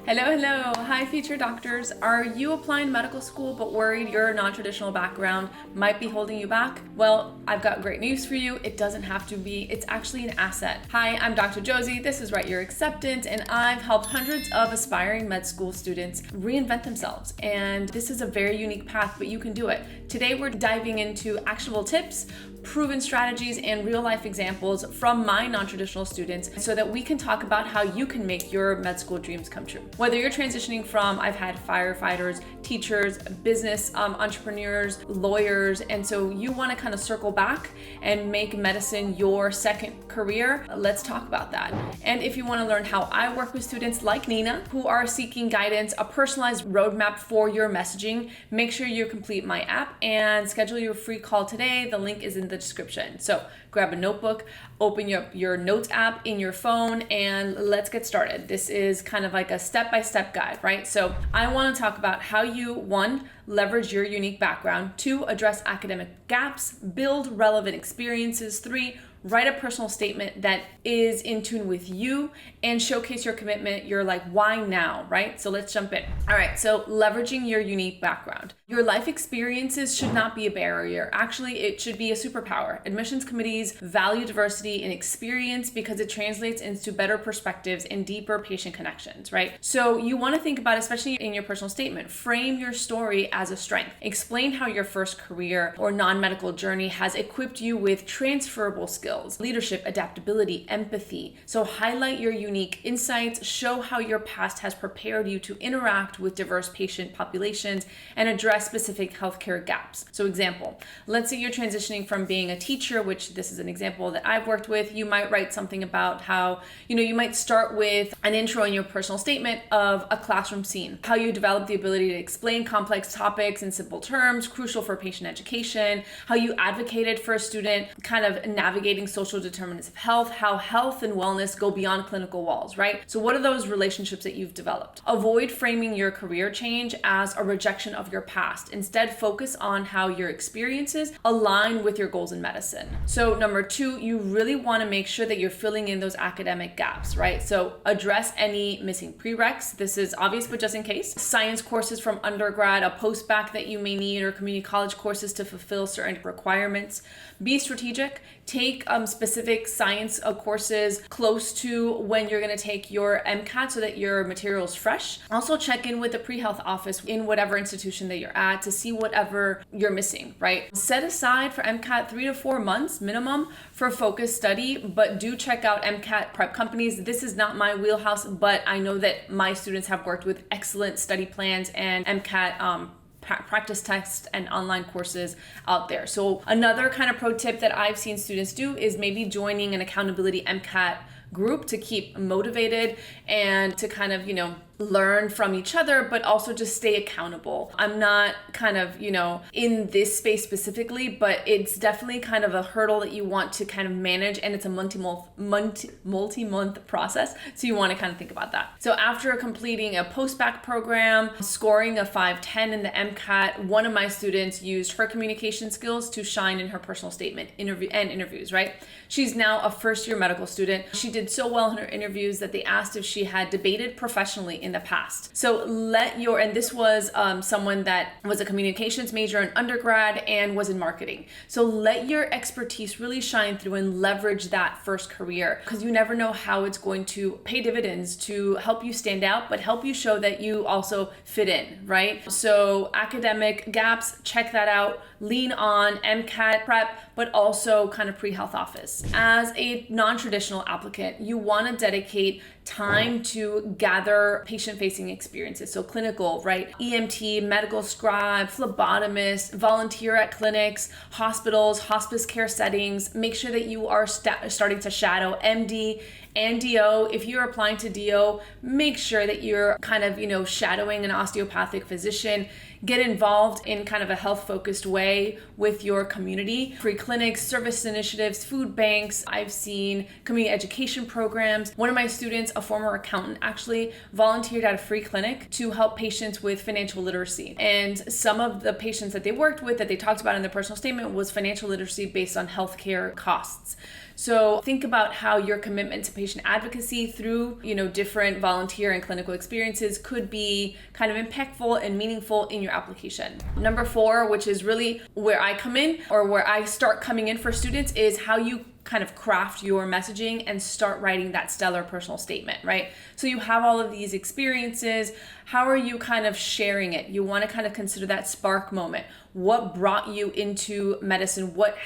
Hello, hello. Hi, future doctors. Are you applying to medical school but worried your non-traditional background might be holding you back? Well, I've got great news for you. It doesn't have to be. It's actually an asset. Hi, I'm Dr. Josie. This is Write Your Acceptance, and I've helped hundreds of aspiring med school students reinvent themselves. And this is a very unique path, but you can do it. Today, we're diving into actionable tips, proven strategies, and real-life examples from my non-traditional students so that we can talk about how you can make your med school dreams come true. Whether you're transitioning from, I've had firefighters, teachers, business entrepreneurs, lawyers, and so you want to kind of circle back and make medicine your second career, let's talk about that. And if you want to learn how I work with students like Nina who are seeking guidance, a personalized roadmap for your messaging, make sure you complete my app and schedule your free call today. The link is in the description. So grab a notebook, open your notes app in your phone, and let's get started. This is kind of like a step-by-step guide, right? So I want to talk about how you, one, leverage your unique background, two, address academic gaps, build relevant experiences, three, write a personal statement that is in tune with you and showcase your commitment, your like why now, right? So let's jump in. All right, so leveraging your unique background. Your life experiences should not be a barrier. Actually, it should be a superpower. Admissions committees value diversity in experience because it translates into better perspectives and deeper patient connections, right? So you want to think about, especially in your personal statement, frame your story as a strength. Explain how your first career or non-medical journey has equipped you with transferable skills, leadership, adaptability, empathy. So highlight your unique insights, show how your past has prepared you to interact with diverse patient populations and address specific healthcare gaps. So example, let's say you're transitioning from being a teacher, which this is an example that I've worked with. You might write something about how, you might start with an intro in your personal statement of a classroom scene, how you develop the ability to explain complex topics in simple terms, crucial for patient education, how you advocated for a student kind of navigating social determinants of health, how health and wellness go beyond clinical walls, right? So what are those relationships that you've developed? Avoid framing your career change as a rejection of your past. Instead, focus on how your experiences align with your goals in medicine. So number two, you really want to make sure that you're filling in those academic gaps, right? So address any missing prereqs. This is obvious, but just in case. Science courses from undergrad, a post-bacc that you may need, or community college courses to fulfill certain requirements. Be strategic. Take specific science courses close to when you're going to take your MCAT so that your material is fresh. Also check in with the pre-health office in whatever institution that you're at to see whatever you're missing, right? Set aside for MCAT 3 to 4 months minimum for focused study, but do check out MCAT prep companies. This is not my wheelhouse, but I know that my students have worked with excellent study plans and MCAT practice tests and online courses out there. So another kind of pro tip that I've seen students do is maybe joining an accountability MCAT group to keep motivated and to kind of, learn from each other, but also just stay accountable. I'm not kind of, in this space specifically, but it's definitely kind of a hurdle that you want to kind of manage, and it's a multi-month process. So you want to kind of think about that. So after completing a post-bacc program, scoring a 510 in the MCAT, one of my students used her communication skills to shine in her personal statement interviews, right? She's now a first-year medical student. She did so well in her interviews that they asked if she had debated professionally in the past. So and this was someone that was a communications major in undergrad and was in marketing. So let your expertise really shine through and leverage that first career, because you never know how it's going to pay dividends to help you stand out, but help you show that you also fit in, right? So academic gaps, check that out. Lean on MCAT prep, but also kind of pre-health office. As a non-traditional applicant, you want to dedicate time to gather patient-facing experiences. So clinical, right? EMT, medical scribe, phlebotomist, volunteer at clinics, hospitals, hospice care settings. Make sure that you are starting to shadow MD and DO. If you're applying to DO, make sure that you're kind of, shadowing an osteopathic physician. Get involved in kind of a health-focused way with your community. Free clinics, service initiatives, food banks. I've seen community education programs. One of my students, a former accountant, actually volunteered at a free clinic to help patients with financial literacy. And some of the patients that they worked with that they talked about in their personal statement was financial literacy based on healthcare costs. So think about how your commitment to patient advocacy through, different volunteer and clinical experiences could be kind of impactful and meaningful in your application. Number 4, which is really where I come in, or where I start coming in for students, is how you kind of craft your messaging and start writing that stellar personal statement, right? So you have all of these experiences. How are you kind of sharing it? You want to kind of consider that spark moment. What brought you into medicine? What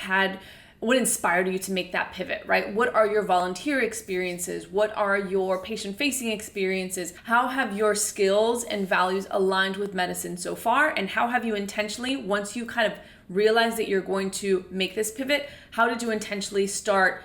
inspired you to make that pivot, right? What are your volunteer experiences? What are your patient-facing experiences? How have your skills and values aligned with medicine so far? And how have you intentionally, once you kind of realize that you're going to make this pivot, how did you intentionally start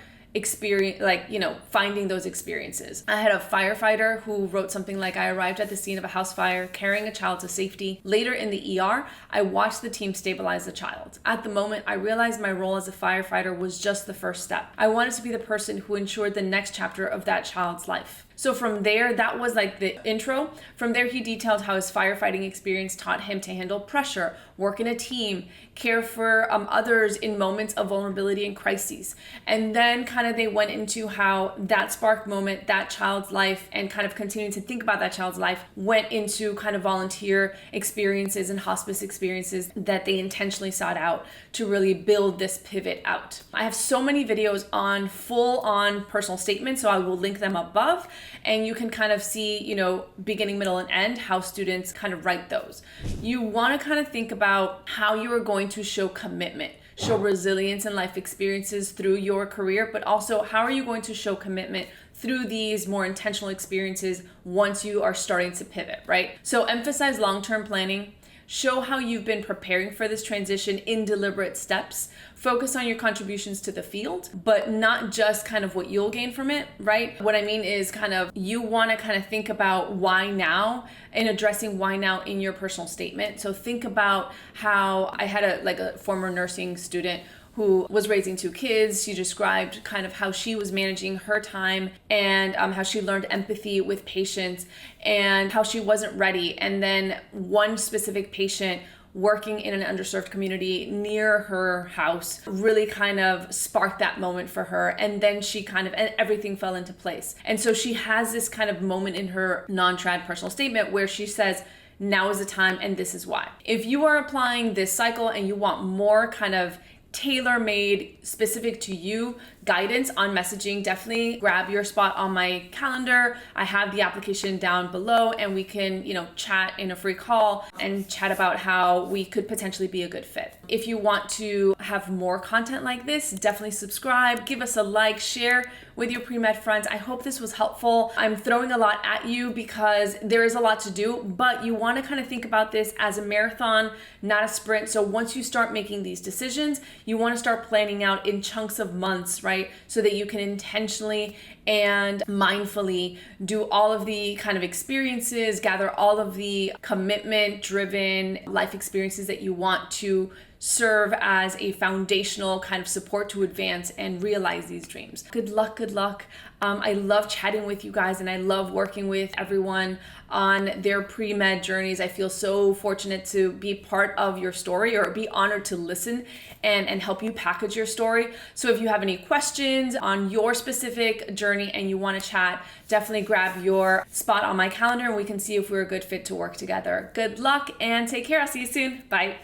finding those experiences? I had a firefighter who wrote something like, I arrived at the scene of a house fire carrying a child to safety. Later in the ER, I watched the team stabilize the child. At the moment, I realized my role as a firefighter was just the first step. I wanted to be the person who ensured the next chapter of that child's life. So from there, that was like the intro. From there, he detailed how his firefighting experience taught him to handle pressure, work in a team, care for others in moments of vulnerability and crises. And then kind of they went into how that spark moment, that child's life, and kind of continuing to think about that child's life went into kind of volunteer experiences and hospice experiences that they intentionally sought out to really build this pivot out. I have so many videos on full-on personal statements, so I will link them above. And you can kind of see, beginning, middle, and end, how students kind of write those. You want to kind of think about how you are going to show commitment, show resilience and life experiences through your career, but also how are you going to show commitment through these more intentional experiences once you are starting to pivot, right? So emphasize long-term planning. Show how you've been preparing for this transition in deliberate steps. Focus on your contributions to the field, but not just kind of what you'll gain from it, right? What I mean is kind of you want to kind of think about why now and addressing why now in your personal statement. So think about how I had a former nursing student who was raising 2 kids. She described kind of how she was managing her time and how she learned empathy with patients and how she wasn't ready. And then one specific patient working in an underserved community near her house really kind of sparked that moment for her. And then and everything fell into place. And so she has this kind of moment in her non-trad personal statement where she says, now is the time and this is why. If you are applying this cycle and you want more kind of tailor-made, specific to you guidance on messaging, definitely grab your spot on my calendar. I have the application down below and we can, chat in a free call and chat about how we could potentially be a good fit. If you want to have more content like this, definitely subscribe, give us a like, share with your pre-med friends. I hope this was helpful. I'm throwing a lot at you because there is a lot to do, but you want to kind of think about this as a marathon, not a sprint. So once you start making these decisions, you want to start planning out in chunks of months, right? So that you can intentionally and mindfully do all of the kind of experiences, gather all of the commitment-driven life experiences that you want to serve as a foundational kind of support to advance and realize these dreams. Good luck, good luck. I love chatting with you guys and I love working with everyone on their pre-med journeys. I feel so fortunate to be part of your story or be honored to listen and help you package your story. So if you have any questions on your specific journey and you want to chat, definitely grab your spot on my calendar and we can see if we're a good fit to work together. Good luck and take care. I'll see you soon. Bye.